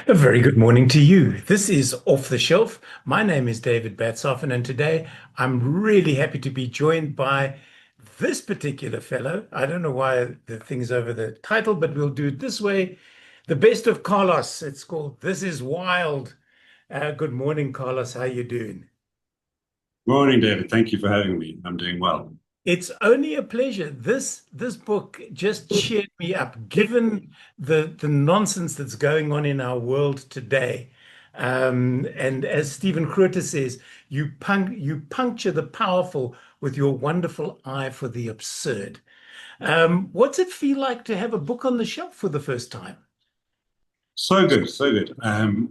A very good morning to you. This is Off the Shelf. My name is David Batsoffen, and today I'm really happy to be joined by this particular fellow. I don't know why the thing's over the title, but we'll do it this way. The Best of Carlos. It's called This Is Wild. Good morning, Carlos. How you doing? Morning, David. Thank you for having me. I'm doing well. It's only a pleasure. This book just cheered me up, given the nonsense that's going on in our world today. And as Stephen Kreuter says, you puncture the powerful with your wonderful eye for the absurd. What's it feel like to have a book on the shelf for the first time? So good, so good. I've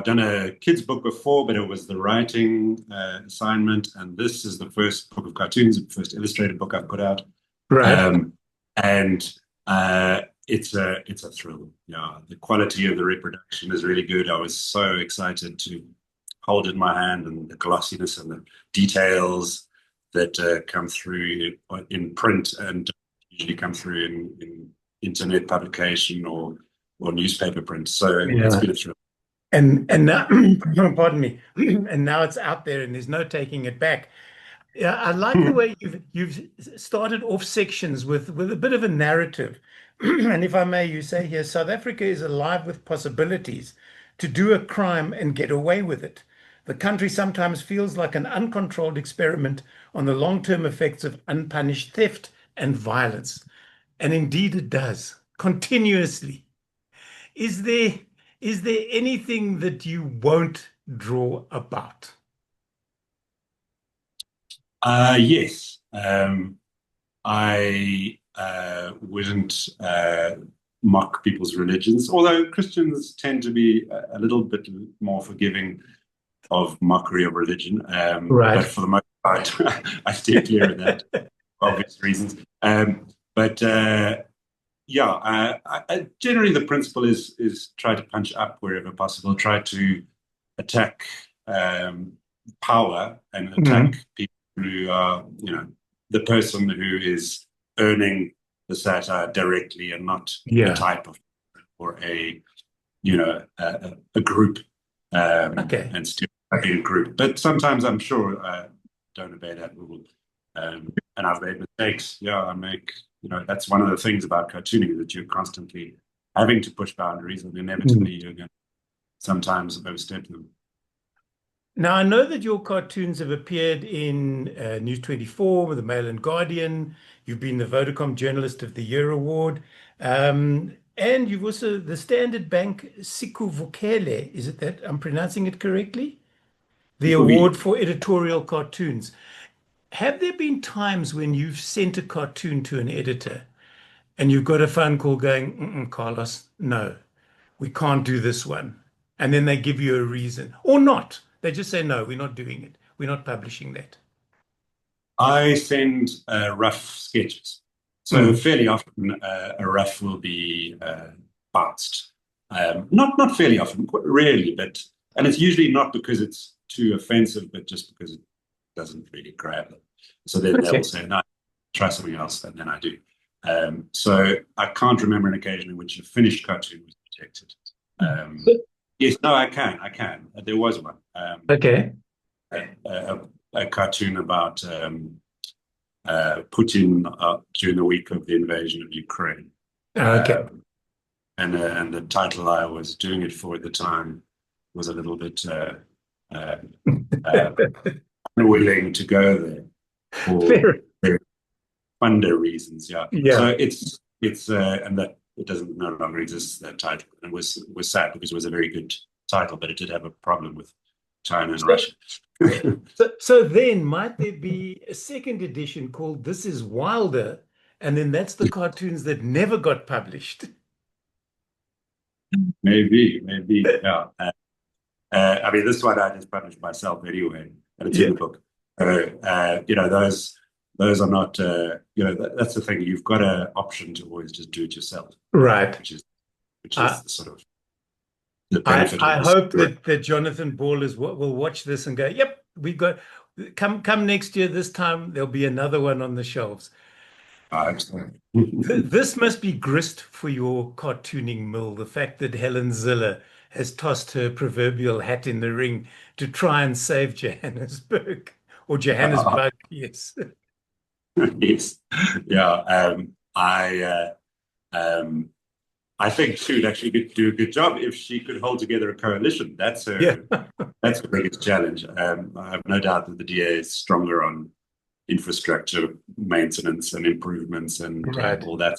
done a kids book before, but it was the writing assignment, and this is the first book of cartoons, the first illustrated book I've put out. Right. Um, and it's a thrill. Yeah, the quality of the reproduction is really good. I was so excited to hold it in my hand, and the glossiness and the details that come through in print and usually come through in internet publication or newspaper print. So it's Yeah. been a thrill. And now, pardon me, and now it's out there, and there's no taking it back. Yeah, I like the way you've started off sections with a bit of a narrative. And if I may, you say here, South Africa is alive with possibilities to do a crime and get away with it. The country sometimes feels like an uncontrolled experiment on the long-term effects of unpunished theft and violence. And indeed it does, continuously. Is there is there anything that you won't draw about? Yes. I wouldn't mock people's religions, although Christians tend to be a little bit more forgiving of mockery of religion. But Right. for the most part, I steer clear of that, for obvious reasons. But Yeah, generally the principle is try to punch up wherever possible, try to attack power and attack Mhm. people who are, the person who is earning the satire directly and not a Yeah. type of or a group Okay. and stereotyping a group. But sometimes I'm sure don't obey that rule. And I've made mistakes. Yeah, that's one of the things about cartooning that you're constantly having to push boundaries and Mm. inevitably you're going to sometimes overstep them. Now, I know that your cartoons have appeared in News 24, the Mail and Guardian. You've been the Vodacom Journalist of the Year award. And you've also the Standard Bank Siku Vukele. Is it that I'm pronouncing it correctly? The award Oui. for editorial cartoons. Have there been times when you've sent a cartoon to an editor and you've got a phone call going, Carlos, no, we can't do this one. And then they give you a reason or not. They just say, no, we're not doing it. We're not publishing that. I send rough sketches. So Mm. fairly often a rough will be bounced. Not fairly often, quite rarely, but and it's usually not because it's too offensive, but just because it doesn't really grab them. So then they will Okay. say, no, try something else, and then I do. So I can't remember an occasion in which a finished cartoon was rejected. Um, yes, no, I can. There was one. Okay. A, a cartoon about Putin during the week of the invasion of Ukraine. Okay. Um, and the title I was doing it for at the time was a little bit uh, uh, unwilling to go there for Fair. very funder reasons. Yeah, Yeah. so it's and that it doesn't no longer exist that title, and it was sad because it was a very good title, but it did have a problem with China and So, Russia. so then might there be a second edition called This Is Wilder? And then that's the cartoons that never got published. Maybe, yeah. I mean, this one I just published myself anyway, and it's in Yeah. the book. Those are not, that's the thing. You've got an option to always just do it yourself, Right. which is which I is the sort of the I benefit of I this. hope that Jonathan Ball will watch this and go, yep, we got come next year. This time there'll be another one on the shelves. I hope so. This must be grist for your cartooning mill, the fact that Helen Ziller has tossed her proverbial hat in the ring to try and save Johannesburg or Johannesburg, yes. Yes. Yeah. Um, I think she would actually do a good job if she could hold together a coalition. Yeah, That's her biggest challenge. I have no doubt that the DA is stronger on infrastructure maintenance and improvements and right. all that.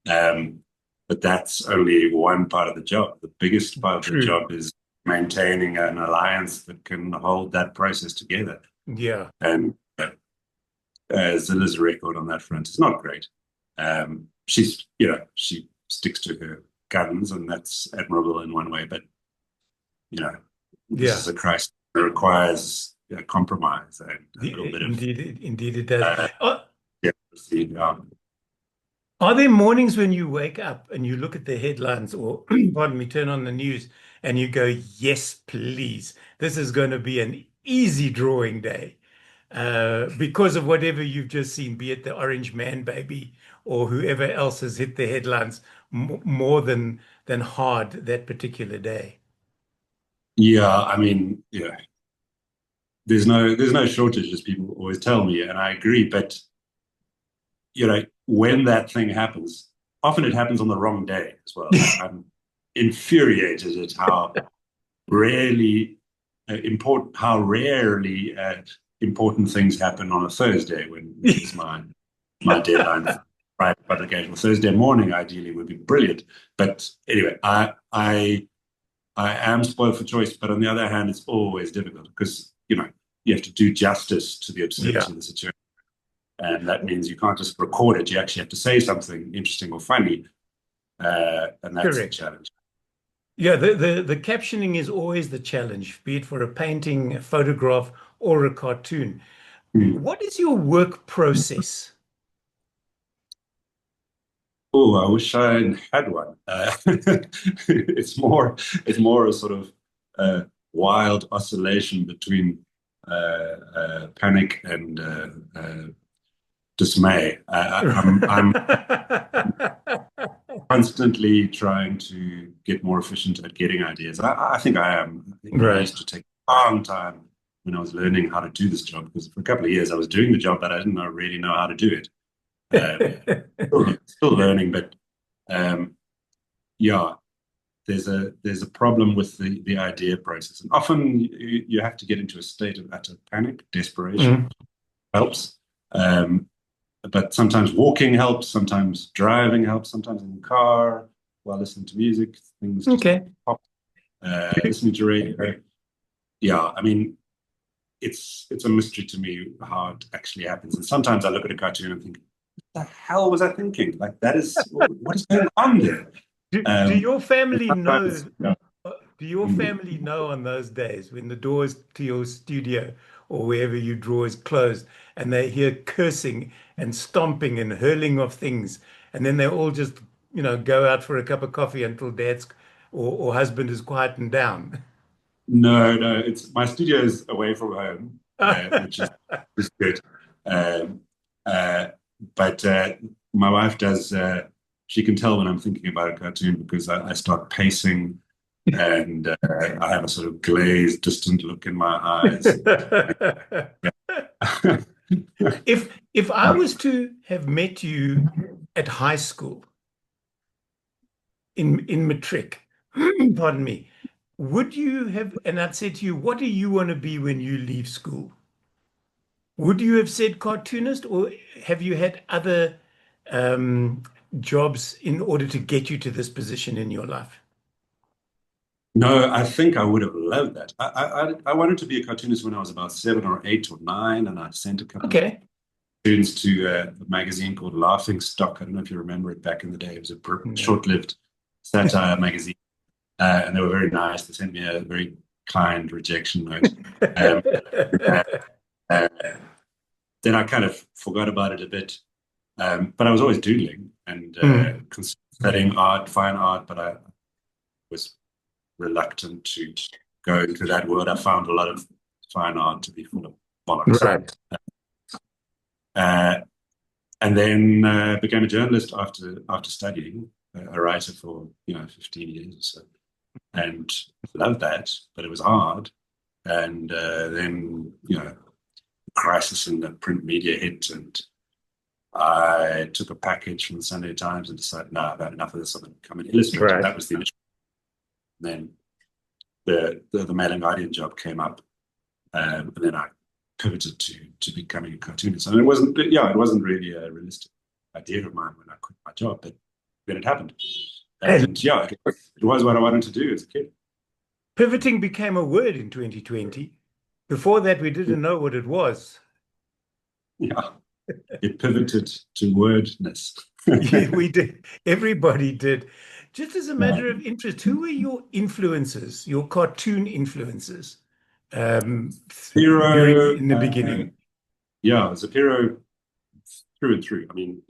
Um, but that's only one part of the job. The biggest part of the True. job is maintaining an alliance that can hold that process together. Yeah. And Zilla's record on that front is not great. She sticks to her guns, and that's admirable in one way. But this Yeah. is a crisis that requires compromise and a little bit of Indeed it does. uh, Are, yeah, are there mornings when you wake up and you look at the headlines or, pardon me, turn on the news and you go, yes, please, this is going to be an easy drawing day because of whatever you've just seen, be it the Orange Man baby or whoever else has hit the headlines more than hard that particular day. yeah. I mean, yeah. There's no shortage, as people always tell me, and I agree. But when that thing happens, often it happens on the wrong day as well. I'm infuriated at rarely how rarely important things happen on a Thursday, which is my deadline. Right, publication Thursday morning ideally would be brilliant. But anyway, I am spoiled for choice, but on the other hand, it's always difficult because you have to do justice to the Yeah, absurdity of the situation. And that means you can't just record it. You actually have to say something interesting or funny. And that's the correct. challenge. Yeah, the captioning is always the challenge, be it for a painting, a photograph, or a cartoon. Mm. What is your work process? Oh, I wish I had one. It's more a sort of wild oscillation between panic and dismay. I'm constantly trying to get more efficient at getting ideas. I think I am. I Right. used to take a long time when I was learning how to do this job because for a couple of years I was doing the job, but I didn't really know how to do it. Still learning, but um, yeah, there's a problem with the idea process, and often you have to get into a state of utter panic, desperation Mm, helps. Um, but sometimes walking helps, sometimes driving helps, sometimes in the car while listening to music, things just okay. pop. Listening to radio. Yeah, I mean, it's a mystery to me how it actually happens. And sometimes I look at a cartoon and think, what the hell was I thinking? Like that is what is going on there? Do Um, your and family sometimes, know? yeah. Do your family know on those days when the doors to your studio or wherever you draw is closed and they hear cursing and stomping and hurling of things, and then they all just, go out for a cup of coffee until dad's or husband is quietened down? No, it's my studio is away from home, which is good. Um, uh, but my wife does. She can tell when I'm thinking about a cartoon because I start pacing, and I have a sort of glazed, distant look in my eyes. If I was to have met you at high school in matric, pardon me, would you have, and I'd said to you, what do you want to be when you leave school? Would you have said cartoonist, or have you had other um, jobs in order to get you to this position in your life? No, I think I would have loved that. I wanted to be a cartoonist when I was about 7 or 8 or 9, and I sent a couple of Okay. cartoons to a magazine called Laughing Stock. I don't know if you remember it back in the day. It was a No. short-lived satire magazine, and they were very nice. They sent me a very kind rejection note. Um, uh, uh, then I kind of forgot about it a bit, but I was always doodling and Mm. studying art, fine art, but I was reluctant to go into that world. I found a lot of fine art to be full of bollocks. Right. Uh, and then became a journalist after studying, a writer for 15 years or so, and loved that, but it was hard. And then crisis in the print media hit, and I took a package from the Sunday Times and decided, no, I've had enough of this. I'm going to become an illustrator. Right. That was the initial. Then the Mail and Guardian job came up, and then I pivoted to becoming a cartoonist. And it wasn't really a realistic idea of mine when I quit my job, but then it happened. And yeah, it was what I wanted to do as a kid. Pivoting became a word in 2020. Before that, we didn't know what it was. Yeah, it pivoted to wordness. Yeah, we did. Everybody did. Just as a Yeah. matter of interest, who were your influences, your cartoon influences, Hero, in the beginning? yeah, Zapiro through and through. I mean,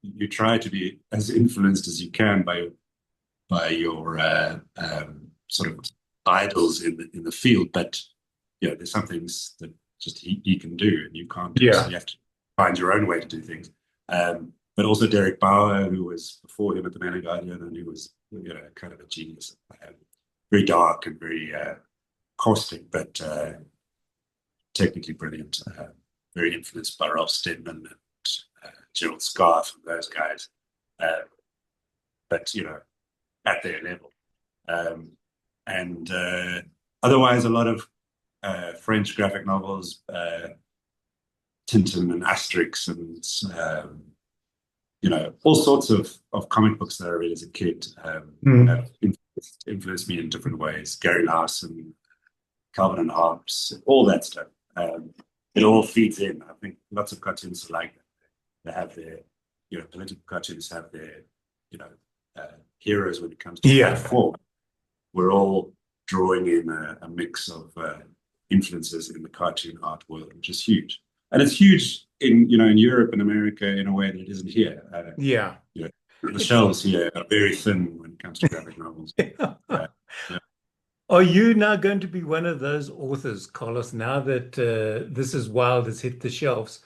you try to be as influenced as you can by your sort of idols in the field, but there's some things that just he can do and you can't do, so Yeah. you have to find your own way to do things. But also Derek Bauer, who was before him at the Mail and Guardian, and he was kind of a genius, very dark and very caustic, but technically brilliant. Very influenced by Ralph Steadman and Gerald Scarfe and those guys, but at their level. And otherwise, a lot of French graphic novels, Tintin and Asterix, and all sorts of comic books that I read as a kid have influenced me in different ways. Gary Larson, Calvin and Hobbes, all that stuff. It all feeds in. I think lots of cartoons are like that. They have their, political cartoonists have their, heroes when it comes to form. We're all drawing in a mix of influences in the cartoon art world, which is huge. And it's huge in Europe and America in a way that it isn't here. The shelves here are very thin when it comes to graphic novels. Yeah. Are you now going to be one of those authors, Carlos, now that This Is Wild has hit the shelves,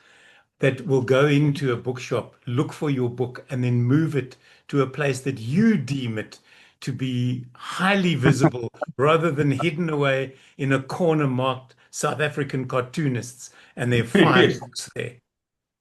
that will go into a bookshop, look for your book, and then move it to a place that you deem it to be highly visible rather than hidden away in a corner marked South African cartoonists and there are 5 books there?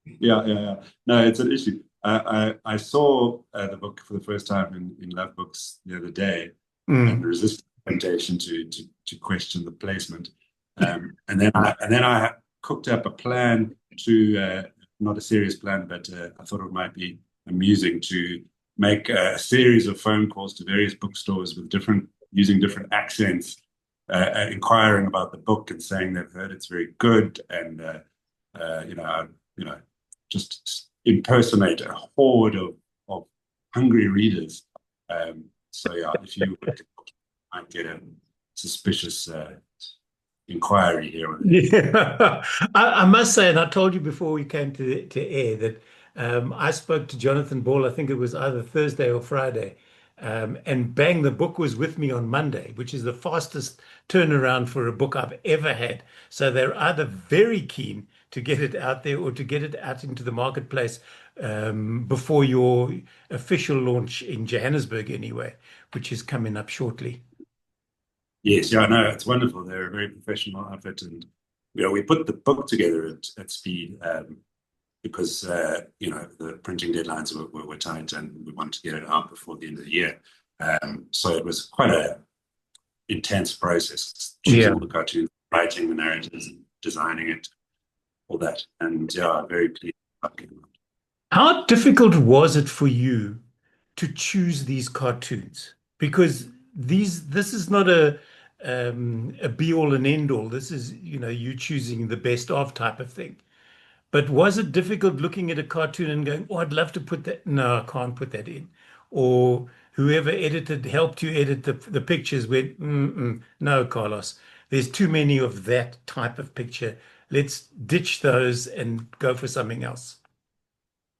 Yeah. No, it's an issue. I saw the book for the first time in Love Books the other day and resisted the temptation to question the placement. And then I cooked up a plan to not a serious plan, but I thought it might be amusing to make a series of phone calls to various bookstores with using different accents, inquiring about the book and saying they've heard it's very good, and just impersonate a horde of hungry readers. So yeah, if you might get a suspicious inquiry here or there. Yeah, I must say, and I told you before we came to air that I spoke to Jonathan Ball, I think it was either Thursday or Friday, and bang, the book was with me on Monday, which is the fastest turnaround for a book I've ever had. So they're either very keen to get it out there or to get it out into the marketplace before your official launch in Johannesburg anyway, which is coming up shortly. Yes, yeah, no, it's wonderful. They're a very professional outfit, and we put the book together at speed because the printing deadlines were tight, and we wanted to get it out before the end of the year. So it was quite a intense process, choosing all the cartoons, writing the narratives, and designing it, all that, and yeah, very pleased. How difficult was it for you to choose these cartoons? Because this is not a be all and end all. This is, you choosing the best of type of thing. But was it difficult looking at a cartoon and going, "Oh, I'd love to put that. No, I can't put that in." Or whoever helped you edit the pictures went, "No, Carlos, there's too many of that type of picture. Let's ditch those and go for something else."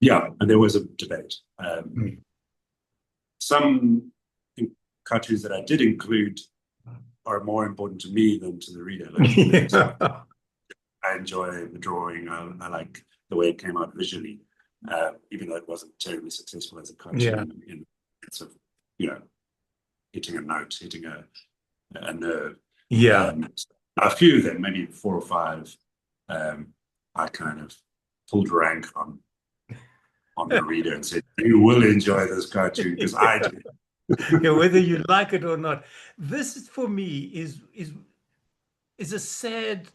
Yeah, and there was a debate. Some cartoons that I did include are more important to me than to the reader. Like, I enjoy the drawing. I like the way it came out visually. even though it wasn't terribly successful as a Yeah. cartoon in sort of, hitting a note, hitting a nerve. Yeah. A few of them, maybe four or five, I kind of pulled rank on the reader and said, "You will enjoy this cartoon because I do." Yeah, whether you like it or not. This for me is a sad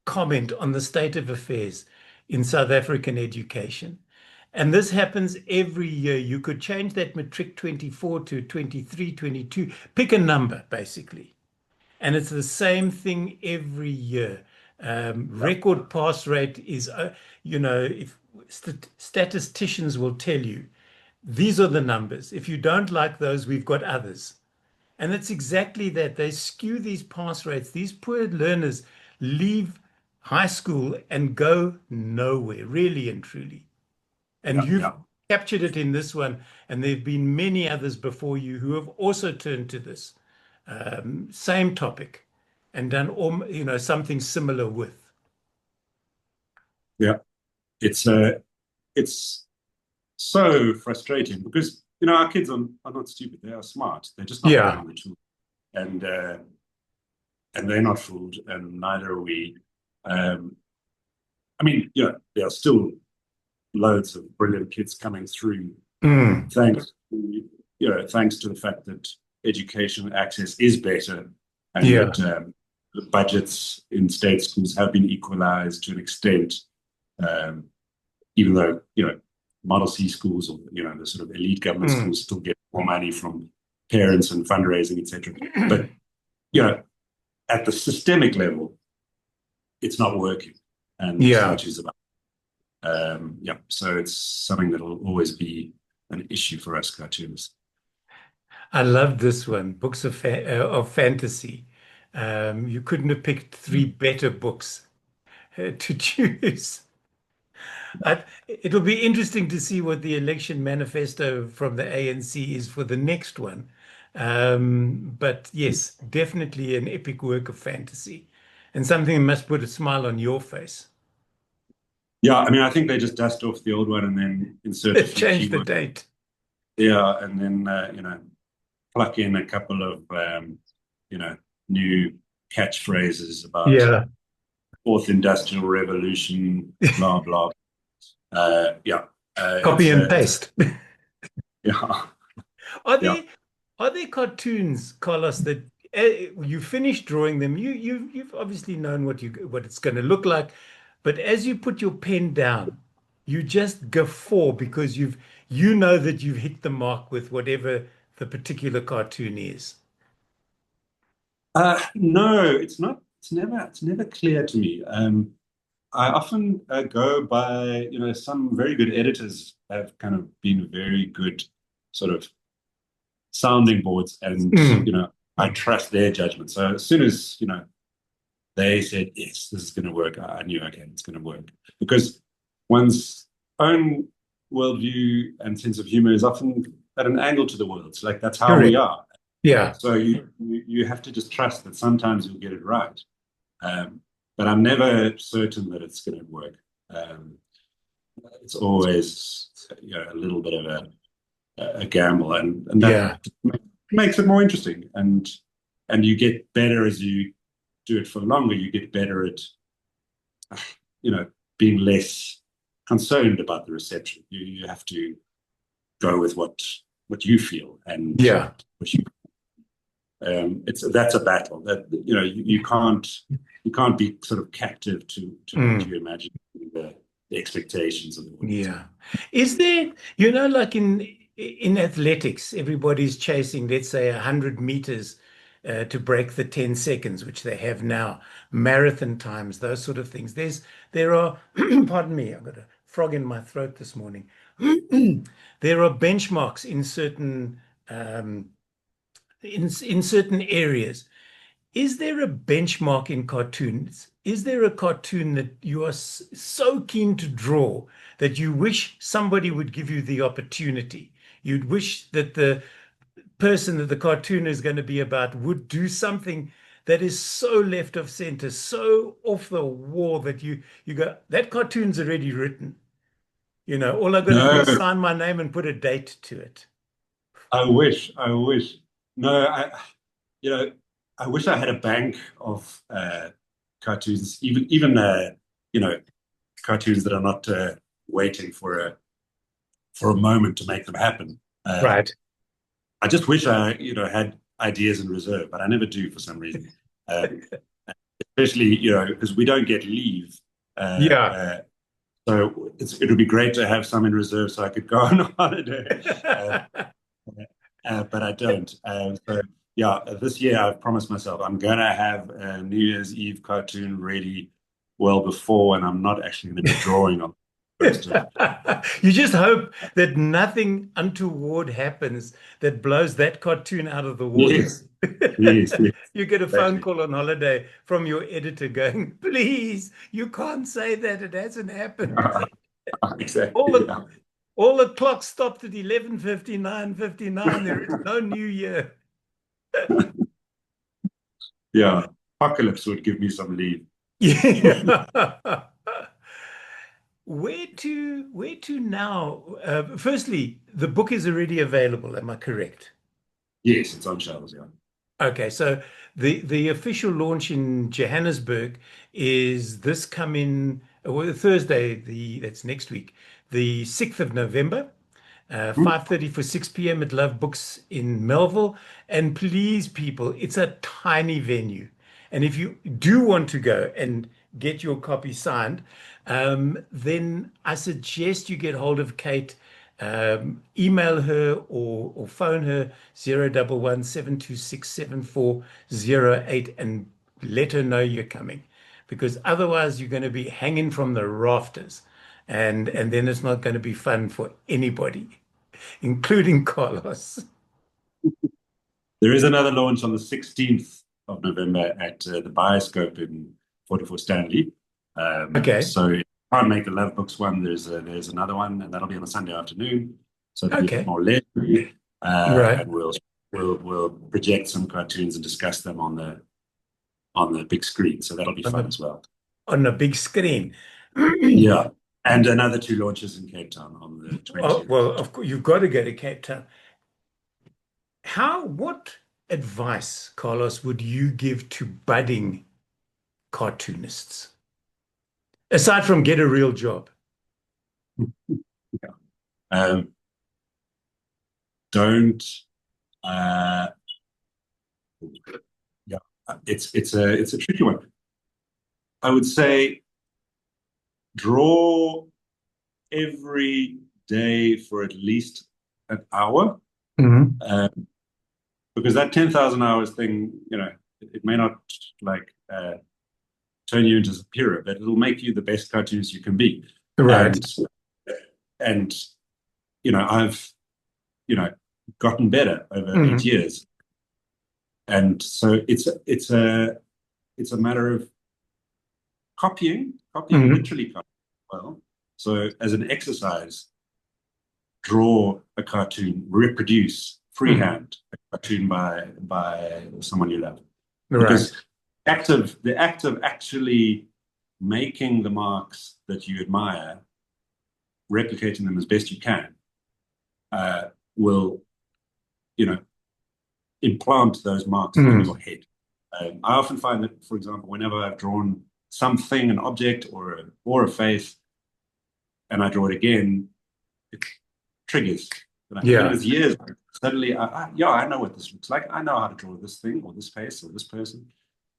comment on the state of affairs in South African education. And this happens every year. You could change that matric 24 to 23, 22, pick a number basically. And it's the same thing every year. Record pass rate is, if statisticians will tell you, these are the numbers. If you don't like those, we've got others. And it's exactly that. They skew these pass rates. These poor learners leave high school and go nowhere, really and truly. And Yeah, you've yeah, captured it in this one. And there have been many others before you who have also turned to this same topic and done something similar with. yeah. It's so frustrating because our kids are not stupid. They are smart. They're just not Yeah. learning the tool, and and they're not fooled, and neither are we. Um, I mean, there are still loads of brilliant kids coming through, Mm. thanks to the fact that education access is better, and Yeah. that the budgets in state schools have been equalized to an extent, um, even though Model C schools or the sort of elite government Mm. schools still get more money from parents and fundraising, etc. But at the systemic level, it's not working, and that's Yeah. what she's about. So it's something that will always be an issue for us cartoonists. I love this one, books of fantasy. You couldn't have picked three better books to choose. It'll be interesting to see what the election manifesto from the ANC is for the next one. But yes, definitely an epic work of fantasy and something that must put a smile on your face. Yeah, I mean, I think they just dust off the old one and then insert a few Change the keywords. date. Yeah, and then pluck in a couple of new catchphrases about Yeah. fourth industrial revolution, blah blah. Yeah, Copy and it's paste. yeah, Are yeah. there are there cartoons, Carlos, that you finish drawing them? You've obviously known what it's going to look like, but as you put your pen down, you just guffaw because you know that you've hit the mark with whatever the particular cartoon is. No, it's not. It's never clear to me. I often go by, some very good editors have kind of been very good sort of sounding boards, and Mm. I trust their judgment. So as soon as they said yes, this is going to work, I knew okay, it's going to work because one's own worldview and sense of humor is often at an angle to the world. It's like that's how we Correct. are. Yeah. So you have to just trust that sometimes you'll get it right. But I'm never certain that it's going to work. Um, it's always a little bit of a gamble, and that Yeah. makes it more interesting. And you get better as you do it for longer. You get better at being less concerned about the reception. You have to go with what you feel and Yeah. what you that's a battle that you can't be sort of captive to what Mm. you imagine the expectations of the audience. Yeah. Is there, like in athletics, everybody's chasing, let's say, 100 meters to break the 10 seconds, which they have now, marathon times, those sort of things. There are, pardon me, I've got a frog in my throat this morning. There are benchmarks in certain areas. Is there a benchmark in cartoons? Is there a cartoon that you are so keen to draw that you wish somebody would give you the opportunity? You'd wish that the person that the cartoon is going to be about would do something that is so left of center, so off the wall that you go, that cartoon's already written. All I got to do No, is sign my name and put a date to it. I wish. No, you know, I wish I had a bank of cartoons, even you know, cartoons that are not waiting for a moment to make them happen. Right. I just wish I, had ideas in reserve, but I never do for some reason. Uh, Especially, because we don't get leave. Yeah. So it would be great to have some in reserve so I could go on holiday. Uh, but I don't. So yeah, this year I've promised myself I'm going to have a New Year's Eve cartoon ready well before, and I'm not actually going to be drawing on the first of. You just hope that nothing untoward happens that blows that cartoon out of the water. Yes, yes, yes, You get a phone exactly. call on holiday from your editor going, please, you can't say that it hasn't happened. All Exactly. the Yeah. all the clocks stopped at 11:59:59. There is no new year. Yeah. Apocalypse would give me some leave. Yeah. Where to now? Firstly, the book is already available. Am I correct? Yes, it's on shelves. Yeah. Okay, so the official launch in Johannesburg is this coming well, Thursday, that's next week, the 6th of November. Hmm. 5:30 for 6 p.m. at Love Books in Melville. And please, people, it's a tiny venue. And if you do want to go and get your copy signed, then I suggest you get hold of Kate, email her or phone her 011 726 7408 and let her know you're coming. Because otherwise you're going to be hanging from the rafters and then it's not going to be fun for anybody, including Carlos. There is another launch on the 16th of November at the Bioscope in 44 Stanley. Okay. So if you can't make the Love Books one, there's another one, and that'll be on a Sunday afternoon. So it'll be a bit Okay. more leisurely, Right. and we'll project some cartoons and discuss them on the big screen. So that'll be On fun the as well. on the big screen. Yeah, and another two launches in Cape Town on the Oh, 20th. well, of course, you've got to go to Cape Town. What advice, Carlos, would you give to budding cartoonists? Aside from get a real job. Yeah. Um, don't. Uh, yeah, it's a tricky one. I would say draw every day for at least an hour, Hmm. because that 10,000 hours thing, it may not like turn you into a superior, but it'll make you the best cartoonist you can be. Right. And and I've you know gotten better over eight Hmm. years, and so it's a matter of copying, Hmm. literally copying. Well, so as an exercise, draw a cartoon, reproduce Hmm. freehand a cartoon by someone you love, Right. because the act of actually making the marks that you admire, replicating them as best you can, will you know implant those marks in Hmm. your head. I often find that, for example, whenever I've drawn something, an object or a face, and I draw it again, it triggers. Even if Yeah. it's years, suddenly, yeah, I know what this looks like. I know how to draw this thing or this face or this person.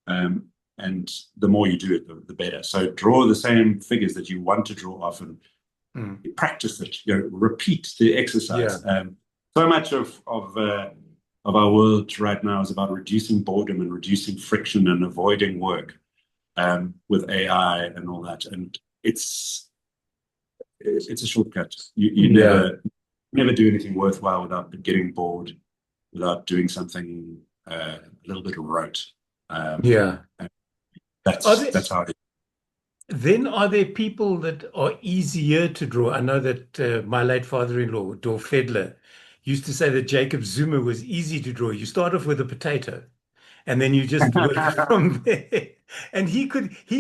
Um, and the more you do it, the better. So draw the same figures that you want to draw often. Hmm. Practice it. Repeat the Yeah. exercise. So much of our world right now is about reducing boredom and reducing friction and avoiding work, with AI and all that. And it's a shortcut. You Yeah. never do anything worthwhile without getting bored, without doing something a little bit rote. Um, Yeah. and Are that's there, that's how it is. then are there people that are easier to draw? I know that my late father-in-law, Dor Fedler, used to say that Jacob Zuma was easy to draw. You start off with a potato and then you just work from there. And he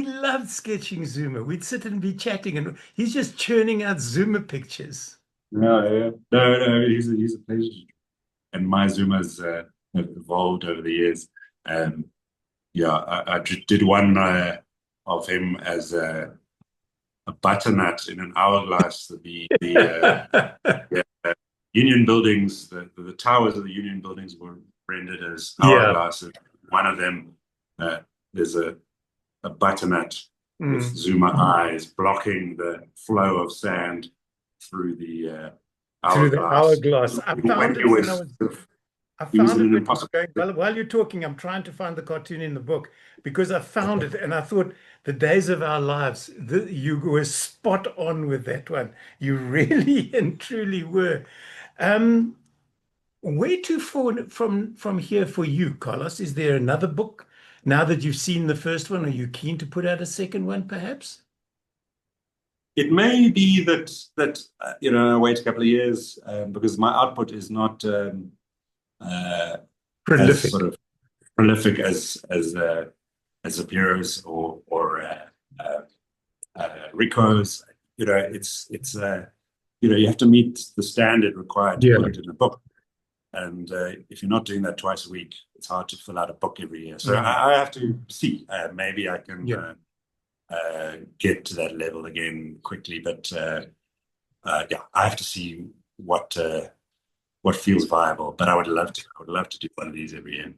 loved sketching Zuma. We'd sit and be chatting, and he's just churning out Zuma pictures. No, yeah. No, he's a pleasure. And my Zumas have evolved over the years. Um, yeah, I did one of him as a butternut in an hourglass. Yeah, Union buildings, the towers of the Union buildings were rendered as Yeah. hourglasses. One of them, there's a butternut with Mm. Zuma eyes blocking the flow of sand through the Through the hourglass. hourglass. I When found he it when I was was I he was found in it an when you were impossible. going. Well, while you're talking, I'm trying to find the cartoon in the book because I found it and I thought the days of our lives, you were spot on with that one. You really and truly were. Um, where to from here for you, Carlos? Is there another book? Now that you've seen the first one, are you keen to put out a second one, perhaps? It may be that I wait a couple of years because my output is not uh, as Prolific. sort of prolific as Zapiro's or Rico's. You have to meet the standard required to Yeah. put it in a book. And if you're not doing that twice a week, it's hard to fill out a book every year. So Mm. I have to see. Maybe I can Yeah. get to that level again quickly. But yeah, I have to see what feels viable. But I would love to. I would love to do one of these every year.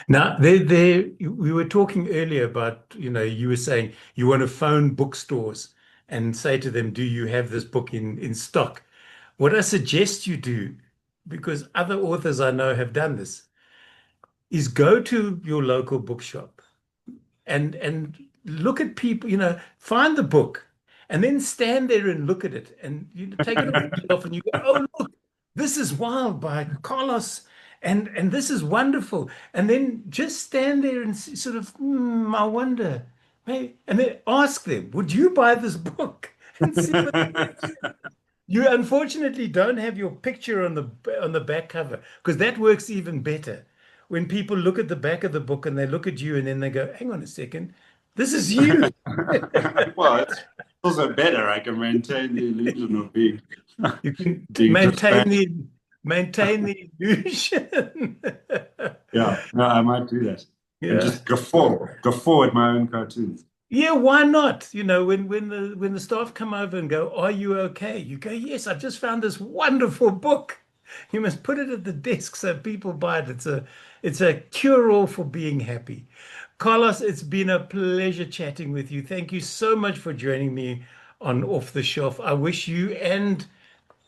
Now, we were talking earlier about, you were saying you want to phone bookstores and say to them, do you have this book in stock? What I suggest you do, because other authors I know have done this, is go to your local bookshop and look at people, find the book and then stand there and look at it and you take it off the shelf and you go, oh, look, this is Wild by Carlos and this is wonderful. And then just stand there and sort of, I wonder, maybe, and then ask them, would you buy this book? And see what you unfortunately don't have your picture on the back cover because that works even better. When people look at the back of the book and they look at you and then they go, hang on a second, this is you. Well, it's also better. I can maintain the illusion of being You can being transparent. maintain the illusion. Yeah, no, I might do that and Yeah. just guffaw at my own cartoons. Yeah, why not? When the staff come over and go, "Are you okay?" You go, "Yes, I've just found this wonderful book." You must put it at the desk so people buy it. It's a cure-all for being happy. Carlos, it's been a pleasure chatting with you. Thank you so much for joining me on Off the Shelf. I wish you and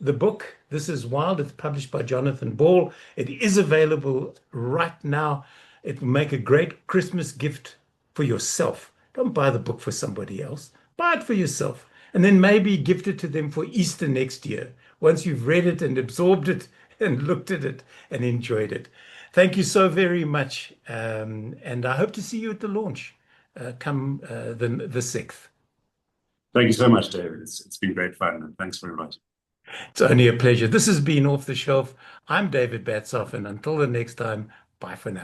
the book, This is Wild, it's published by Jonathan Ball. It is available right now. It will make a great Christmas gift for yourself. Don't buy the book for somebody else. Buy it for yourself. And then maybe gift it to them for Easter next year, once you've read it and absorbed it and looked at it and enjoyed it. Thank you so very much. And I hope to see you at the launch come the 6th. Thank you so much, David. It's been great fun, and thanks very much. It's only a pleasure. This has been Off the Shelf. I'm David Batsoff, and until the next time, bye for now.